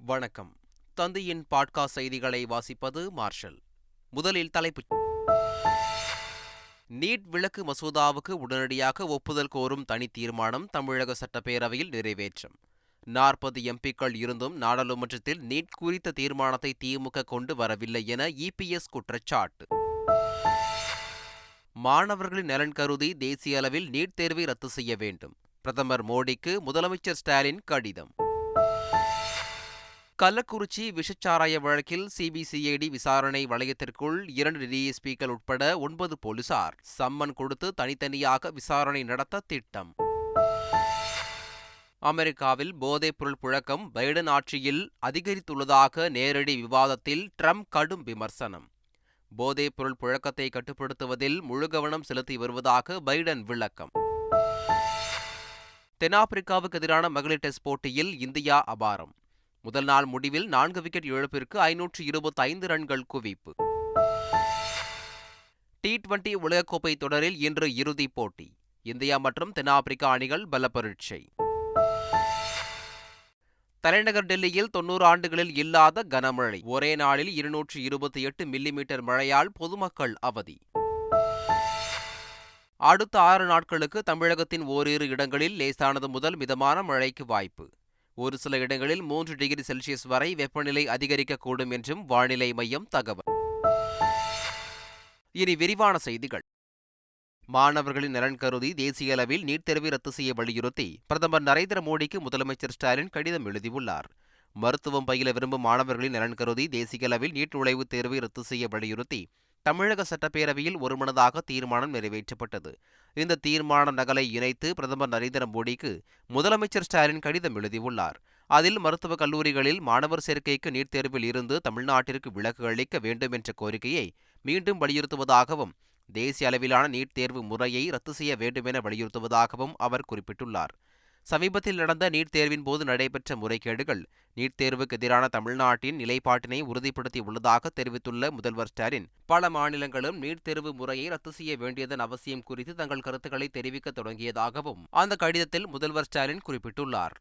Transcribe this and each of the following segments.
வணக்கம். தந்தையின் பாட்காஸ்ட் செய்திகளை வாசிப்பது மார்ஷல். முதலில் தலைப்புச் நீட் விலக்கு மசோதாவுக்கு உடனடியாக ஒப்புதல் கோரும் தனி தீர்மானம் தமிழக சட்டப்பேரவையில் நிறைவேற்றம். 40 எம்பிக்கள் இருந்தும் நாடாளுமன்றத்தில் நீட் குறித்த தீர்மானத்தை திமுக கொண்டு வரவில்லை என இபிஎஸ் குற்றச்சாட்டு. மாணவர்களின் நலன் கருதி தேசிய அளவில் நீட் தேர்வை ரத்து செய்ய வேண்டும். பிரதமர் மோடிக்கு முதலமைச்சர் ஸ்டாலின் கடிதம். கள்ளக்குறிச்சி விஷச்சாராய வழக்கில் சிபிசிஐடி விசாரணை வளையத்திற்குள் 2 டிஎஸ்பிக்கள் உட்பட 9 போலீசார் சம்மன் கொடுத்து தனித்தனியாக விசாரணை நடத்த திட்டம். அமெரிக்காவில் போதைப்பொருள் புழக்கம் பைடன் ஆட்சியில் அதிகரித்துள்ளதாக நேரடி விவாதத்தில் ட்ரம்ப் கடும் விமர்சனம். போதைப்பொருள் புழக்கத்தை கட்டுப்படுத்துவதில் முழு கவனம் செலுத்தி வருவதாக பைடன் விளக்கம். தென்னாப்பிரிக்காவுக்கு எதிரான மகளிர் டெஸ்ட் போட்டியில் இந்தியா அபாரம். முதல் நாள் முடிவில் 4 விக்கெட் இழப்பிற்கு 525 ரன்கள் குவிப்பு. T20 உலகக்கோப்பை தொடரில் இன்று இறுதிப் போட்டி. இந்தியா மற்றும் தென்னாப்பிரிக்கா அணிகள் பலப்பரீட்சை. தலைநகர் டெல்லியில் 90 ஆண்டுகளில் இல்லாத கனமழை. ஒரே நாளில் 228 மில்லிமீட்டர் மழையால் பொதுமக்கள் அவதி. அடுத்த 6 நாட்களுக்கு தமிழகத்தின் ஓரிரு இடங்களில் லேசானது முதல் மிதமான மழைக்கு வாய்ப்பு. ஒரு சில இடங்களில் 3 டிகிரி செல்சியஸ் வரை வெப்பநிலை அதிகரிக்கக்கூடும் என்றும் வானிலை மையம் தகவல். இனி விரிவான செய்திகள். மாணவர்களின் நலன் கருதி தேசிய அளவில் நீட் தேர்வை ரத்து செய்ய வலியுறுத்தி பிரதமர் நரேந்திர மோடிக்கு முதலமைச்சர் ஸ்டாலின் கடிதம் எழுதியுள்ளார். மருத்துவம் பயில விரும்பும் மாணவர்களின் நலன் கருதி தேசிய அளவில் நீட் நுழைவுத் தேர்வை ரத்து செய்ய வலியுறுத்தி தமிழக சட்டப்பேரவையில் ஒருமனதாக தீர்மானம் நிறைவேற்றப்பட்டது. இந்த தீர்மான நகலை இணைத்து பிரதமர் நரேந்திர மோடிக்கு முதலமைச்சர் ஸ்டாலின் கடிதம் எழுதியுள்ளார். அதில் மருத்துவக் கல்லூரிகளில் மாணவர் சேர்க்கைக்கு நீட் தேர்வில் இருந்து தமிழ்நாட்டிற்கு விலக்கு அளிக்க வேண்டும் என்ற கோரிக்கையை மீண்டும் வலியுறுத்துவதாகவும் தேசிய அளவிலான நீட் தேர்வு முறையை ரத்து செய்ய வேண்டும் என வலியுறுத்துவதாகவும் அவர் குறிப்பிட்டுள்ளார். சமீபத்தில் நடந்த நீட் தேர்வின் போது நடைபெற்ற முறைகேடுகள் நீட் தேர்வுக்கு எதிரான தமிழ்நாட்டின் நிலைப்பாட்டினை உறுதிப்படுத்தி உள்ளதாக தெரிவித்துள்ள முதல்வர் ஸ்டாலின், பல மாநிலங்களும் நீட் தேர்வு முறையை ரத்து செய்ய வேண்டியதன் அவசியம் குறித்து தங்கள் கருத்துக்களை தெரிவிக்க தொடங்கியதாகவும் அந்த கடிதத்தில் முதல்வர் ஸ்டாலின் குறிப்பிட்டுள்ளார்.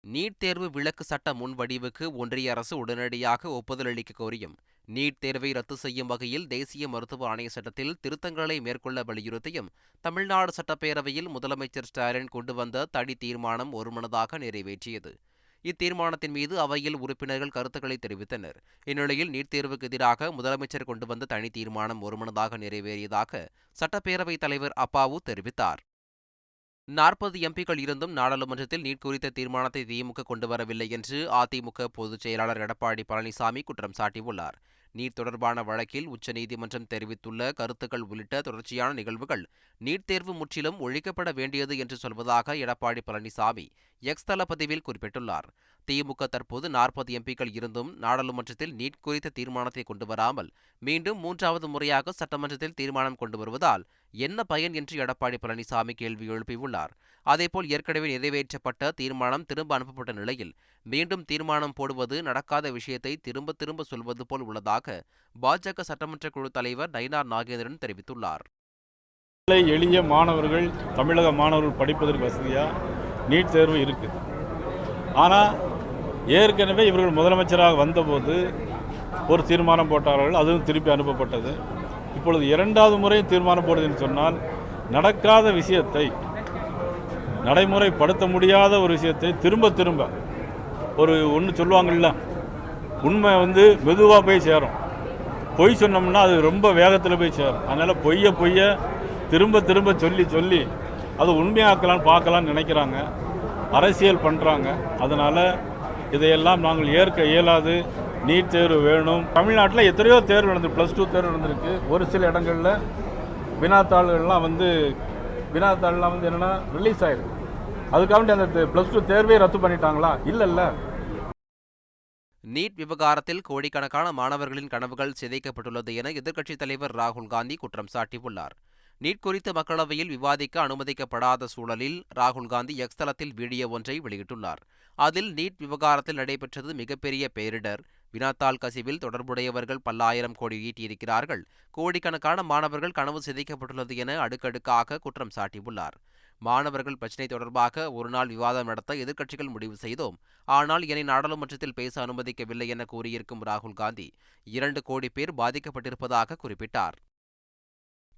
நீட் தேர்வு விலக்கு சட்ட முன்வடிவுக்கு ஒன்றிய அரசு உடனடியாக ஒப்புதல் அளிக்க கோரியும் நீட் தேர்வை ரத்து செய்யும் வகையில் தேசிய மருத்துவ ஆணைய சட்டத்தில் திருத்தங்களை மேற்கொள்ள வலியுறுத்தியும் தமிழ்நாடு சட்டப்பேரவையில் முதலமைச்சர் ஸ்டாலின் கொண்டு வந்த தனி தீர்மானம் ஒருமனதாக நிறைவேற்றியது. இத்தீர்மானத்தின் மீது அவையில் உறுப்பினர்கள் கருத்துக்களை தெரிவித்தனர். இந்நிலையில் நீட் தேர்வுக்கு எதிராக முதலமைச்சர் கொண்டு வந்த தனி தீர்மானம் ஒருமனதாக நிறைவேறியதாக சட்டப்பேரவைத் தலைவர் அப்பாவு தெரிவித்தார். 40 எம்பிக்கள் இருந்தும் நாடாளுமன்றத்தில் நீட் குறித்த தீர்மானத்தை திமுக கொண்டு வரவில்லை என்று அதிமுக பொதுச் செயலாளர் எடப்பாடி பழனிசாமி குற்றம் சாட்டியுள்ளார். நீட் தொடர்பான வழக்கில் உச்சநீதிமன்றம் தெரிவித்துள்ள கருத்துக்கள் உள்ளிட்ட தொடர்ச்சியான நிகழ்வுகள் நீட் தேர்வு முற்றிலும் ஒழிக்கப்பட வேண்டியது என்று சொல்வதாக எடப்பாடி பழனிசாமி எக்ஸ் தள பதிவில் குறிப்பிட்டுள்ளார். திமுக தற்போது 40 எம்பிக்கள் இருந்தும் நாடாளுமன்றத்தில் நீட் குறித்த தீர்மானத்தை கொண்டு வராமல் மீண்டும் 3வது முறையாக சட்டமன்றத்தில் தீர்மானம் கொண்டு வருவதால் என்ன பயன் என்று எடப்பாடி பழனிசாமி கேள்வி எழுப்பியுள்ளார். அதேபோல் ஏற்கனவே நிறைவேற்றப்பட்ட தீர்மானம் திரும்ப அனுப்பப்பட்ட நிலையில் மீண்டும் தீர்மானம் போடுவது நடக்காத விஷயத்தை திரும்ப திரும்ப சொல்வது போல் உள்ளதாக பாஜக சட்டமன்ற குழு தலைவர் நயினார் நாகேந்திரன் தெரிவித்துள்ளார். எளிய மாணவர்கள், தமிழக மாணவர்கள் படிப்பதற்கு வசதியாக நீட் தேர்வு இருக்குது. ஆனால் ஏற்கனவே இவர்கள் முதலமைச்சராக வந்தபோது ஒரு தீர்மானம் போட்டார்கள், அதுவும் திருப்பி அனுப்பப்பட்டது. இப்பொழுது 2வது முறை தீர்மானம் போடுதுன்னு சொன்னால் நடக்காத விஷயத்தை, நடைமுறைப்படுத்த முடியாத ஒரு விஷயத்தை திரும்ப திரும்ப ஒன்று சொல்லுவாங்கள்ல, உண்மை மெதுவாக போய் சேரும். பொய் சொன்னோம்னா அது ரொம்ப வேகத்தில் போய் சேரும். அதனால் பொய்யை திரும்ப திரும்ப சொல்லி அது உண்மையாக்கலான்னு பார்க்கலான்னு நினைக்கிறாங்க, அரசியல் பண்ணுறாங்க. அதனால் இதையெல்லாம் நாங்கள் ஏற்க இயலாது. நீட் தேர்வு வேணும். தமிழ்நாட்டில் எத்தனையோ தேர்வு நடந்து, +2 தேர்வு நடந்திருக்கு. ஒரு சில இடங்களில் வினாத்தாள்கள்லாம் என்னென்னா ரிலீஸ் ஆகிருக்கு. அதுக்காக அந்த +2 தேர்வே ரத்து பண்ணிட்டாங்களா? இல்லைல்ல. நீட் விவகாரத்தில் கோடிக்கணக்கான மாணவர்களின் கனவுகள் சிதைக்கப்பட்டுள்ளது என எதிர்க்கட்சித் தலைவர் ராகுல் காந்தி குற்றம் சாட்டியுள்ளார். நீட் குறித்து மக்களவையில் விவாதிக்க அனுமதிக்கப்படாத சூழலில் ராகுல் காந்தி எக்ஸ் தளத்தில் வீடியோ ஒன்றை வெளியிட்டுள்ளார். அதில் நீட் விவகாரத்தில் நடைபெற்றது மிகப்பெரிய பேரிடர், வினாத்தாள் கசிவில் தொடர்புடையவர்கள் பல்லாயிரம் கோடி ஈட்டியிருக்கிறார்கள், கோடிக்கணக்கான மாணவர்கள் கனவு சிதைக்கப்பட்டுள்ளது என அடுக்கடுக்காக குற்றம் சாட்டியுள்ளார். மாணவர்கள் பிரச்சினை தொடர்பாக ஒருநாள் விவாதம் நடத்த எதிர்க்கட்சிகள் முடிவு செய்தோம். ஆனால் என்னை நாடாளுமன்றத்தில் பேச அனுமதிக்கவில்லை என கூறியிருக்கும் ராகுல் காந்தி 2 கோடி பேர் பாதிக்கப்பட்டிருப்பதாக குறிப்பிட்டார்.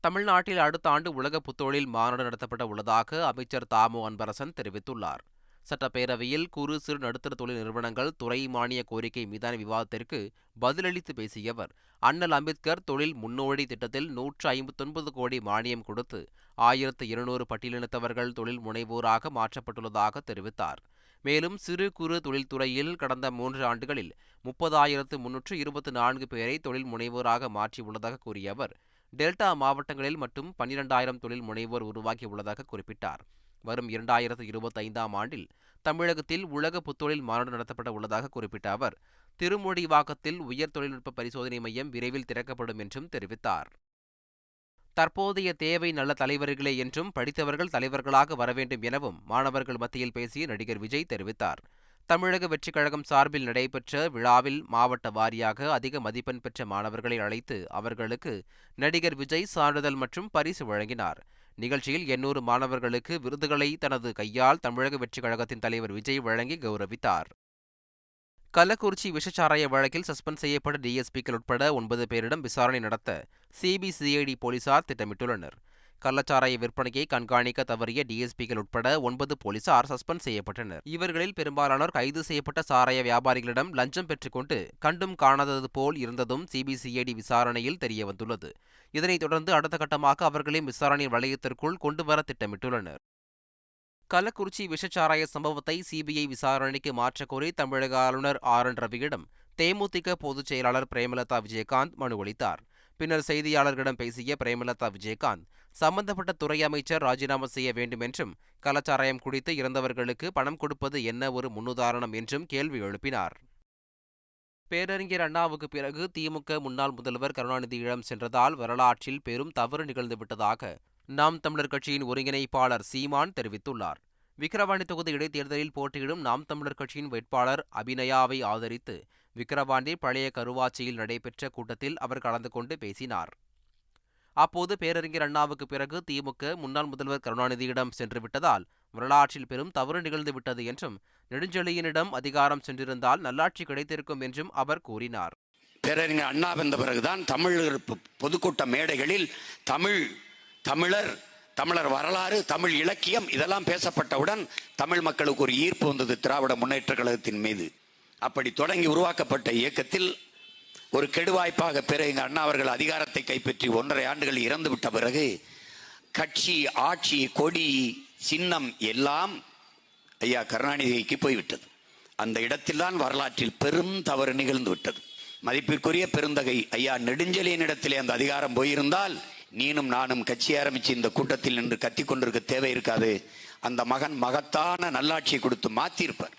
தமிழ்நாட்டில் அடுத்த ஆண்டு உலக புத்தொழில் மாநாடு நடத்தப்பட உள்ளதாக அமைச்சர் தாமு அன்பரசன் தெரிவித்துள்ளார். சட்டப்பேரவையில் குறு சிறு நடுத்தர தொழில் நிறுவனங்கள் துறை மானிய கோரிக்கை மீதான விவாதத்திற்கு பதிலளித்து பேசிய அவர், அண்ணல் அம்பேத்கர் தொழில் முன்னோடி திட்டத்தில் 159 கோடி மானியம் கொடுத்து 1200 பட்டியலினத்தவர்கள் தொழில் முனைவோராக மாற்றப்பட்டுள்ளதாக தெரிவித்தார். மேலும் சிறு குறு தொழில்துறையில் கடந்த 3 ஆண்டுகளில் 30,324 பேரை தொழில் முனைவோராக மாற்றியுள்ளதாக கூறிய அவர், டெல்டா மாவட்டங்களில் மட்டும் 12,000 தொழில் முனைவோர் உருவாக்கியுள்ளதாக குறிப்பிட்டார். வரும் 2025ஆம் ஆண்டில் தமிழகத்தில் உலக புத்தொழில் மாநாடு நடத்தப்பட உள்ளதாக குறிப்பிட்ட அவர், திருமுடிவாக்கத்தில் உயர் தொழில்நுட்ப பரிசோதனை மையம் விரைவில் திறக்கப்படும் என்றும் தெரிவித்தார். தற்போதைய தேவை நல்ல தலைவர்களே என்றும் படித்தவர்கள் தலைவர்களாக வரவேண்டும் எனவும் மாணவர்கள் மத்தியில் பேசிய நடிகர் விஜய் தெரிவித்தார். தமிழக வெற்றிக் கழகம் சார்பில் நடைபெற்ற விழாவில் மாவட்ட வாரியாக அதிக மதிப்பெண் பெற்ற மாணவர்களை அழைத்து அவர்களுக்கு நடிகர் விஜய் சான்றிதழ் மற்றும் பரிசு வழங்கினார். நிகழ்ச்சியில் 800 மாணவர்களுக்கு விருதுகளை தனது கையால் தமிழக வெற்றிக் கழகத்தின் தலைவர் விஜய் வழங்கி கௌரவித்தார். கள்ளக்குறிச்சி விஷச்சாராய வழக்கில் சஸ்பெண்ட் செய்யப்பட்ட டிஎஸ்பிக்கள் உட்பட 9 பேரிடம் விசாரணை நடத்த சிபிசிஐடி போலீசார் திட்டமிட்டுள்ளனர். கள்ளச்சாராய விற்பனையை கண்காணிக்க தவறிய டிஎஸ்பிக்கள் உட்பட 9 போலீசார் சஸ்பெண்ட் செய்யப்பட்டனர். இவர்களில் பெரும்பாலானோர் கைது செய்யப்பட்ட சாராய வியாபாரிகளிடம் லஞ்சம் பெற்றுக்கொண்டு கண்டும் காணாதது போல் இருந்ததும் சிபிசிஐடி விசாரணையில் தெரியவந்துள்ளது. இதனைத் தொடர்ந்து அடுத்த கட்டமாக அவர்களையும் விசாரணை வளையத்திற்குள் கொண்டுவர திட்டமிட்டுள்ளனர். கள்ளக்குறிச்சி விஷச்சாராய சம்பவத்தை சிபிஐ விசாரணைக்கு மாற்றக்கோரி தமிழக ஆளுநர் ஆர்.என். ரவியிடம் தேமுதிக பொதுச் செயலாளர் பிரேமலதா விஜயகாந்த் மனு அளித்தார். பின்னர் செய்தியாளர்களிடம் பேசிய பிரேமலதா விஜயகாந்த், சம்பந்தப்பட்ட துறை அமைச்சர் ராஜினாமா செய்ய வேண்டும் என்றும், கள்ளச்சாராயம் குடித்து இறந்தவர்களுக்கு பணம் கொடுப்பது என்ன ஒரு முன்னுதாரணம் என்றும் கேள்வி எழுப்பினார். பேரறிஞர் அண்ணாவுக்கு பிறகு திமுக முன்னாள் முதல்வர் கருணாநிதியிடம் சென்றதால் வரலாற்றில் பெரும் தவறு நிகழ்ந்துவிட்டதாக நாம் தமிழர் கட்சியின் ஒருங்கிணைப்பாளர் சீமான் தெரிவித்துள்ளார். விக்கிரவாண்டி தொகுதி இடைத்தேர்தலில் போட்டியிடும் நாம் தமிழர் கட்சியின் வேட்பாளர் அபிநயாவை ஆதரித்து விக்கிரவாண்டி பழைய கருவாச்சியில் நடைபெற்ற கூட்டத்தில் அவர் கலந்து கொண்டு பேசினார். அப்போது பேரறிஞர் அண்ணாவுக்கு பிறகு திமுக முன்னாள் முதல்வர் கருணாநிதியிடம் சென்றுவிட்டதால் வரலாற்றில் பெரும் தவறு நிகழ்ந்துவிட்டது என்றும், நெடுஞ்செழியனிடம் அதிகாரம் சென்றிருந்தால் நல்லாட்சி கிடைத்திருக்கும் என்றும் அவர் கூறினார். பேரறிஞர் அண்ணா வந்த பிறகுதான் தமிழர் பொதுக்கூட்ட மேடைகளில் தமிழர் வரலாறு, தமிழ் இலக்கியம் இதெல்லாம் பேசப்பட்டவுடன் தமிழ் மக்களுக்கு ஒரு ஈர்ப்பு வந்தது திராவிட முன்னேற்ற கழகத்தின் மீது. அப்படி தொடங்கி உருவாக்கப்பட்ட இயக்கத்தில் ஒரு கெடுவாய்ப்பாக பேரறிஞர் அண்ணா அவர்கள் அதிகாரத்தை கைப்பற்றி 1.5 ஆண்டுகள் இறந்துவிட்ட பிறகு கட்சி, ஆட்சி, கொடி, சின்னம் எல்லாம் ஐயா கருணாநிதிக்கு போய்விட்டது. அந்த இடத்தில்தான் வரலாற்றில் பெரும் தவறு நிகழ்ந்து விட்டது. மதிப்பிற்குரிய பெருந்தகை ஐயா நெடுஞ்செழியனிடத்திலே அந்த அதிகாரம் போயிருந்தால் நீனும் நானும் கட்சி ஆரம்பிச்சு இந்த கூட்டத்தில் நின்று கத்திக் கொண்டிருக்க தேவை இருக்காது. அந்த மகன் மகத்தான நல்லாட்சியை கொடுத்து மாற்றியிருப்பார்.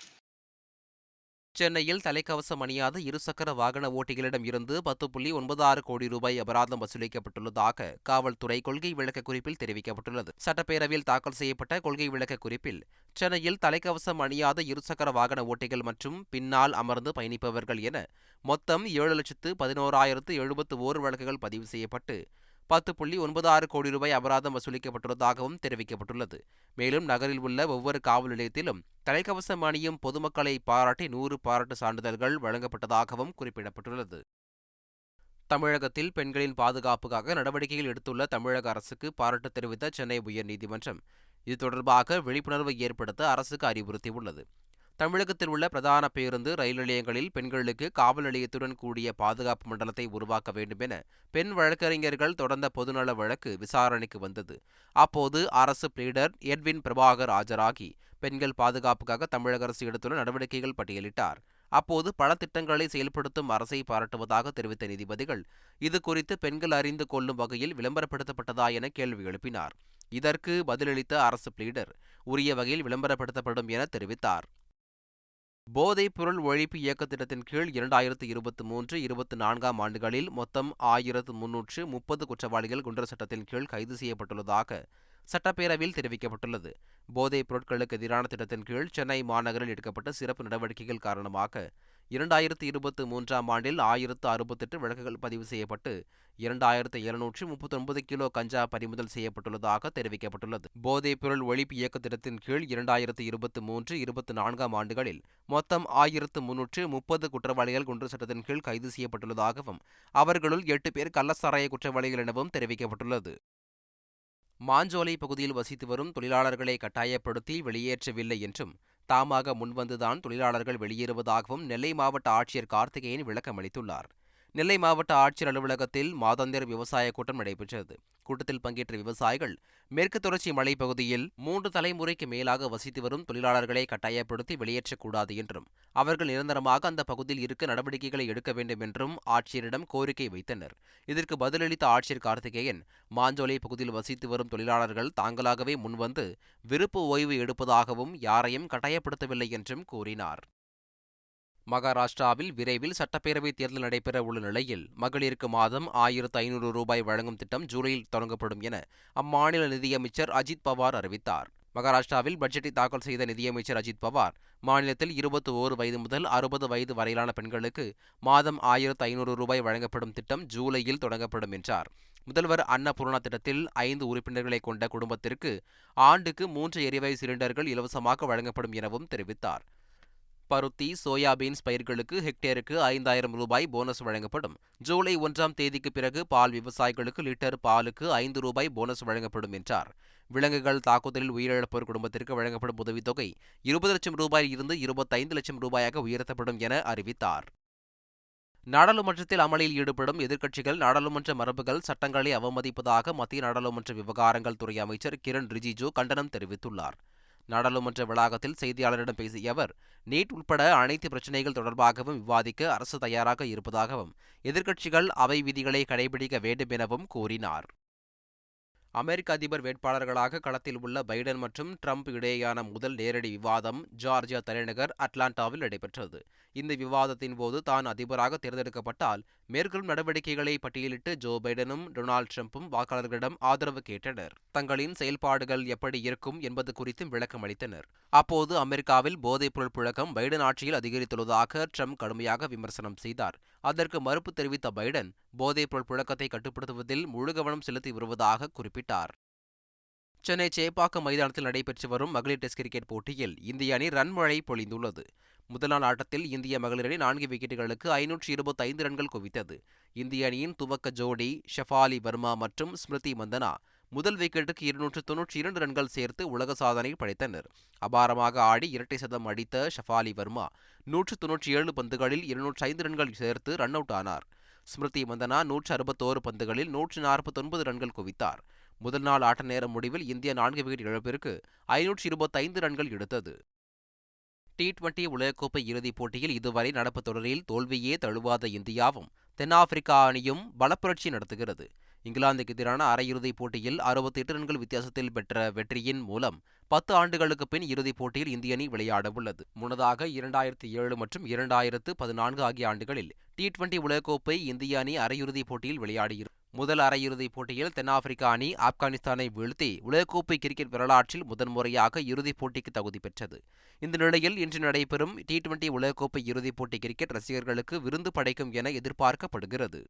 சென்னையில் தலைக்கவசம் அணியாத இருசக்கர வாகன ஓட்டிகளிடம் இருந்து 10.96 கோடி ரூபாய் அபராதம் வசூலிக்கப்பட்டுள்ளதாக காவல்துறை கொள்கை விளக்க குறிப்பில் தெரிவிக்கப்பட்டுள்ளது. சட்டப்பேரவையில் தாக்கல் செய்யப்பட்ட கொள்கை விளக்க குறிப்பில் சென்னையில் தலைக்கவசம் அணியாத இருசக்கர வாகன ஓட்டிகள் மற்றும் பின்னால் அமர்ந்து பயணிப்பவர்கள் என மொத்தம் 7,11,071 வழக்குகள் பதிவு செய்யப்பட்டு 10.96 கோடி ரூபாய் அபராதம் வசூலிக்கப்பட்டுள்ளதாகவும் தெரிவிக்கப்பட்டுள்ளது. மேலும் நகரில் உள்ள ஒவ்வொரு காவல் நிலையத்திலும் தலைக்கவசம் அணியும் பொதுமக்களை பாராட்டி 100 பாராட்டு சான்றிதழ்கள் வழங்கப்பட்டதாகவும் குறிப்பிடப்பட்டுள்ளது. தமிழகத்தில் பெண்களின் பாதுகாப்புக்காக நடவடிக்கைகள் எடுத்துள்ள தமிழக அரசுக்கு பாராட்டு தெரிவித்த சென்னை உயர்நீதிமன்றம் இது தொடர்பாக விழிப்புணர்வை ஏற்படுத்த அரசுக்கு அறிவுறுத்தியுள்ளது. தமிழகத்தில் உள்ள பிரதான பேருந்து, ரயில் நிலையங்களில் பெண்களுக்கு காவல் நிலையத்துடன் கூடிய பாதுகாப்பு மண்டலத்தை உருவாக்க வேண்டும் என பெண் வழக்கறிஞர்கள் தொடர்ந்த பொதுநல வழக்கு விசாரணைக்கு வந்தது. அப்போது அரசு பிளீடர் எட்வின் பிரபாகர் ஆஜராகி பெண்கள் பாதுகாப்புக்காக தமிழக அரசு எடுத்துள்ள நடவடிக்கைகள் பட்டியலிட்டார். அப்போது பல திட்டங்களை செயல்படுத்தும் அரசை பாராட்டுவதாக தெரிவித்த நீதிபதிகள் இது குறித்து பெண்கள் அறிந்து கொள்ளும் வகையில் விளம்பரப்படுத்தப்பட்டதா என கேள்வி எழுப்பினார். இதற்கு பதிலளித்த அரசு பிளீடர் உரிய வகையில் விளம்பரப்படுத்தப்படும் என தெரிவித்தார். போதைப் பொருள் ஒழிப்பு இயக்க திட்டத்தின் கீழ் 2023-24 ஆண்டுகளில் மொத்தம் 1330 குற்றவாளிகள் குண்டர் சட்டத்தின் கீழ் கைது செய்யப்பட்டுள்ளதாக சட்டப்பேரவையில் தெரிவிக்கப்பட்டுள்ளது. போதைப் பொருட்களுக்கு எதிரான திட்டத்தின் கீழ் சென்னை மாநகரில் எடுக்கப்பட்ட சிறப்பு நடவடிக்கைகள் காரணமாக 2023ஆம் ஆண்டில் 1068 வழக்குகள் பதிவு செய்யப்பட்டு 2739 கிலோ கஞ்சா பறிமுதல் செய்யப்பட்டுள்ளதாக தெரிவிக்கப்பட்டுள்ளது. போதைப்பொருள் ஒழிப்பு இயக்க திட்டத்தின் கீழ் 2023-24ஆம் ஆண்டுகளில் மொத்தம் 1330 குற்றவாளிகள் குண்டர் சட்டத்தின் கீழ் கைது செய்யப்பட்டுள்ளதாகவும் அவர்களுள் 8 பேர் கள்ளச்சாராய குற்றவாளிகள் எனவும் தெரிவிக்கப்பட்டுள்ளது. மாஞ்சோலை பகுதியில் வசித்து வரும் தொழிலாளர்களை கட்டாயப்படுத்தி வெளியேற்றவில்லை என்றும் தாமாக முன்வந்துதான் தொழிலாளர்கள் வெளியேறுவதாகவும் நெல்லை மாவட்ட ஆட்சியர் கார்த்திகேயன் விளக்கமளித்துள்ளார். நெல்லை மாவட்ட ஆட்சியர் அலுவலகத்தில் மாதாந்திர விவசாய கூட்டம் நடைபெற்றது. கூட்டத்தில் பங்கேற்ற விவசாயிகள் மேற்கு தொடர்ச்சி மலைப்பகுதியில் 3 தலைமுறைக்கு மேலாக வசித்து வரும் தொழிலாளர்களை கட்டாயப்படுத்தி வெளியேற்றக்கூடாது என்றும் அவர்கள் நிரந்தரமாக அந்த பகுதியில் இருக்க நடவடிக்கைகளை எடுக்க வேண்டும் என்றும் ஆட்சியரிடம் கோரிக்கை வைத்தனர். இதற்கு பதிலளித்த ஆட்சியர் கார்த்திகேயன் மாஞ்சோலை பகுதியில் வசித்து வரும் தொழிலாளர்கள் தாங்களாகவே முன்வந்து விருப்ப ஓய்வு எடுப்பதாகவும் யாரையும் கட்டாயப்படுத்தவில்லை என்றும் கூறினார். மகாராஷ்டிராவில் விரைவில் சட்டப்பேரவைத் தேர்தல் நடைபெற உள்ள நிலையில் மகளிருக்கு மாதம் 1500 ரூபாய் வழங்கும் திட்டம் ஜூலையில் தொடங்கப்படும் என அம்மாநில நிதியமைச்சர் அஜித் பவார் அறிவித்தார். மகாராஷ்டிராவில் பட்ஜெட்டை தாக்கல் செய்த நிதியமைச்சர் அஜித் பவார் மாநிலத்தில் 21 வயது முதல் 60 வயது வரையிலான பெண்களுக்கு மாதம் 1500 ரூபாய் வழங்கப்படும் திட்டம் ஜூலையில் தொடங்கப்படும் என்றார். முதல்வர் அன்னபூர்ணா திட்டத்தில் 5 உறுப்பினர்களை கொண்ட குடும்பத்திற்கு ஆண்டுக்கு 3 எரிவாயு சிலிண்டர்கள் இலவசமாக வழங்கப்படும் எனவும் தெரிவித்தார். பருத்தி, சோயாபீன்ஸ் பயிர்களுக்கு ஹெக்டேருக்கு 5000 ரூபாய் போனஸ் வழங்கப்படும். ஜூலை 1ஆம் தேதிக்கு பிறகு பால் விவசாயிகளுக்கு லிட்டர் பாலுக்கு 5 ரூபாய் போனஸ் வழங்கப்படும் என்றார். விலங்குகள் தாக்குதலில் உயிரிழப்போர் குடும்பத்திற்கு வழங்கப்படும் உதவித்தொகை 20 லட்சம் ரூபாயில் இருந்து 25 லட்சம் ரூபாயாக உயர்த்தப்படும் என அறிவித்தார். நாடாளுமன்றத்தில் அமளியில் ஈடுபடும் எதிர்க்கட்சிகள் நாடாளுமன்ற மரபுகள், சட்டங்களை அவமதிப்பதாக மத்திய நாடாளுமன்ற விவகாரங்கள் துறை அமைச்சர் கிரண் ரிஜிஜூ கண்டனம் தெரிவித்துள்ளார். நாடாளுமன்ற வளாகத்தில் செய்தியாளரிடம் பேசிய அவர், நீட் உட்பட அனைத்து பிரச்சினைகள் தொடர்பாகவும் விவாதிக்க அரசு தயாராக இருப்பதாகவும் எதிர்க்கட்சிகள் அவை விதிகளை கடைபிடிக்க வேண்டும் எனவும் கூறினார். அமெரிக்க அதிபர் வேட்பாளர்களாக களத்தில் உள்ள பைடன் மற்றும் ட்ரம்ப் இடையேயான முதல் நேரடி விவாதம் ஜார்ஜியா தலைநகர் அட்லாண்டாவில் நடைபெற்றது. இந்த விவாதத்தின் போது தான் அதிபராக தேர்ந்தெடுக்கப்பட்டால் மேற்கொள்ளும் நடவடிக்கைகளை பட்டியலிட்டு ஜோ பைடனும் டொனால்டு ட்ரம்பும் வாக்காளர்களிடம் ஆதரவு கேட்டனர். தங்களின் செயல்பாடுகள் எப்படி இருக்கும் என்பது குறித்தும் விளக்கம் அளித்தனர். அப்போது அமெரிக்காவில் போதைப்பொருள் புழக்கம் பைடன் ஆட்சியில் அதிகரித்துள்ளதாக ட்ரம்ப் கடுமையாக விமர்சனம் செய்தார். அதற்கு மறுப்பு தெரிவித்த பைடன் போதைப்பொருள் புழக்கத்தை கட்டுப்படுத்துவதில் முழு கவனம் செலுத்தி வருவதாக குறிப்பிட்டார். சென்னை சேப்பாக்கம் மைதானத்தில் நடைபெற்று வரும் மகளிர் டெஸ்ட் கிரிக்கெட் போட்டியில் இந்திய அணி ரன்மழை பொழிந்துள்ளது. முதல் நாள் ஆட்டத்தில் இந்திய மகளிர் அணி 4 விக்கெட்டுகளுக்கு 525 ரன்கள் குவித்தது. இந்திய அணியின் துவக்க ஜோடி ஷஃபாலி வர்மா மற்றும் ஸ்மிருதி மந்தனா முதல் விக்கெட்டுக்கு 292 ரன்கள் சேர்த்து உலக சாதனை படைத்தனர். அபாரமாக ஆடி இரட்டை சதம் அடித்த ஷஃபாலி வர்மா 197 பந்துகளில் 205 ரன்கள் சேர்த்து ரன் அவுட் ஆனார். ஸ்மிருதி மந்தனா 161 பந்துகளில் 149 ரன்கள் குவித்தார். முதல் நாள் ஆட்ட நேர முடிவில் இந்தியா 4 விக்கெட் இழப்பிற்கு 525 ரன்கள் எடுத்தது. T20 உலகக்கோப்பை இறுதிப் போட்டியில் இதுவரை நடப்பு தொடரில் தோல்வியே தழுவாத இந்தியாவும் தென்னாப்பிரிக்கா அணியும் பலப்புரட்சி நடத்துகிறது. இங்கிலாந்துக்கு எதிரான அரையிறுதிப் போட்டியில் 68 ரன்கள் வித்தியாசத்தில் பெற்ற வெற்றியின் மூலம் 10 ஆண்டுகளுக்கு பின் இறுதிப் போட்டியில் இந்திய அணி விளையாட உள்ளது. முன்னதாக 2007 மற்றும் 2014 ஆகிய ஆண்டுகளில் T20 உலகக்கோப்பை இந்திய அணி அரையிறுதிப் போட்டியில் விளையாடியிருந்தது. முதல் அரையிறுதிப் போட்டியில் தென்னாப்பிரிக்கா அணி ஆப்கானிஸ்தானை வீழ்த்தி உலகக்கோப்பை கிரிக்கெட் வரலாற்றில் முதன்முறையாக இறுதிப் போட்டிக்கு தகுதி பெற்றது. இந்த நிலையில் இன்று நடைபெறும் T20 உலகக்கோப்பை இறுதிப் போட்டி கிரிக்கெட் ரசிகர்களுக்கு விருந்து படைக்கும் என எதிர்பார்க்கப்படுகிறது.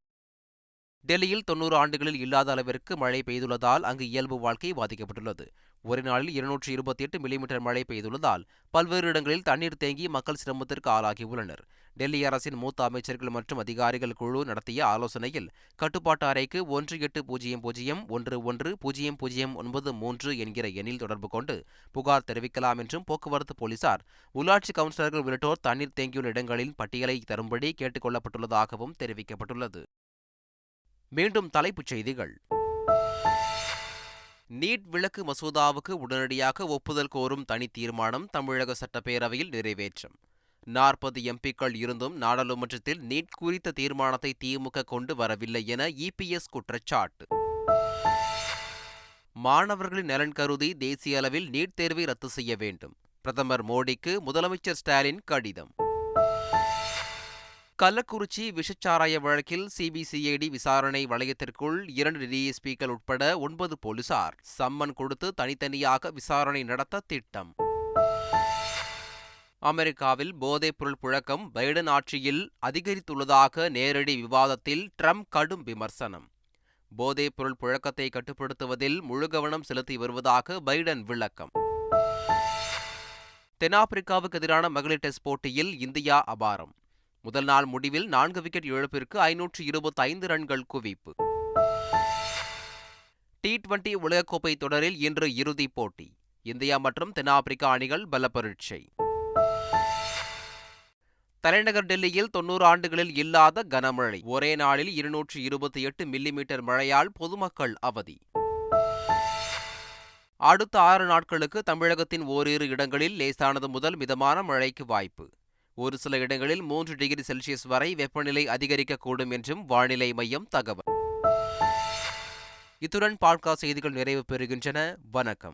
டெல்லியில் 90 ஆண்டுகளில் இல்லாத அளவிற்கு மழை பெய்துள்ளதால் அங்கு இயல்பு வாழ்க்கை பாதிக்கப்பட்டுள்ளது. ஒரு நாளில் 228 மில்லிமீட்டர் மழை பெய்துள்ளதால் பல்வேறு இடங்களில் தண்ணீர் தேங்கி மக்கள் சிரமத்திற்கு ஆளாகியுள்ளனர். டெல்லி அரசின் மூத்த அமைச்சர்கள் மற்றும் அதிகாரிகள் குழு நடத்திய ஆலோசனையில் கட்டுப்பாட்டு அறைக்கு 1800-11-0093 என்கிற எண்ணில் தொடர்பு கொண்டு புகார் தெரிவிக்கலாம் என்றும் போக்குவரத்து போலீசார், உள்ளாட்சி கவுன்சிலர்கள் உள்ளிட்டோர் தண்ணீர் தேங்கியுள்ள இடங்களின் பட்டியலை தரும்படி கேட்டுக் கொள்ளப்பட்டுள்ளதாகவும் தெரிவிக்கப்பட்டுள்ளது. மீண்டும் தலைப்புச் செய்திகள். நீட் விலக்கு மசோதாவுக்கு உடனடியாக ஒப்புதல் கோரும் தனி தீர்மானம் தமிழக சட்டப்பேரவையில் நிறைவேற்றம். 40 எம்பிக்கள் இருந்தும் நாடாளுமன்றத்தில் நீட் குறித்த தீர்மானத்தை திமுக கொண்டு வரவில்லை என இபிஎஸ் குற்றச்சாட்டு. மாணவர்களின் நலன் கருதி தேசிய அளவில் நீட் தேர்வை ரத்து செய்ய வேண்டும். பிரதமர் மோடிக்கு முதலமைச்சர் ஸ்டாலின் கடிதம். கள்ளக்குறிச்சி விஷச்சாராய வழக்கில் சிபிசிஐடி விசாரணை வளையத்திற்குள் 2 டிஎஸ்பிக்கள் உட்பட 9 போலீசார் சம்மன் கொடுத்து தனித்தனியாக விசாரணை நடத்த திட்டம். அமெரிக்காவில் போதைப்பொருள் புழக்கம் பைடன் ஆட்சியில் அதிகரித்துள்ளதாக நேரடி விவாதத்தில் ட்ரம்ப் கடும் விமர்சனம். போதைப்பொருள் புழக்கத்தை கட்டுப்படுத்துவதில் முழு கவனம் செலுத்தி வருவதாக பைடன் விளக்கம். தென்னாப்பிரிக்காவுக்கு எதிரான மகளிர் டெஸ்ட் போட்டியில் இந்தியா அபாரம். முதல் நாள் முடிவில் 4 விக்கெட் இழப்பிற்கு 525 ரன்கள் குவிப்பு. T20 உலகக்கோப்பை தொடரில் இன்று இறுதிப் போட்டி. இந்தியா மற்றும் தென்னாப்பிரிக்கா அணிகள் பல பரீட்சை. தலைநகர் டெல்லியில் 90 ஆண்டுகளில் இல்லாத கனமழை. ஒரே நாளில் 228 மில்லிமீட்டர் மழையால் பொதுமக்கள் அவதி. அடுத்த 6 நாட்களுக்கு தமிழகத்தின் ஓரிரு இடங்களில் லேசானது முதல் மிதமான மழைக்கு வாய்ப்பு. ஒரு சில இடங்களில் 3 டிகிரி செல்சியஸ் வரை வெப்பநிலை அதிகரிக்கக்கூடும் என்றும் வானிலை மையம் தகவல். இத்துடன் பாட்காஸ்ட் செய்திகள் நிறைவு பெறுகின்றன. வணக்கம்.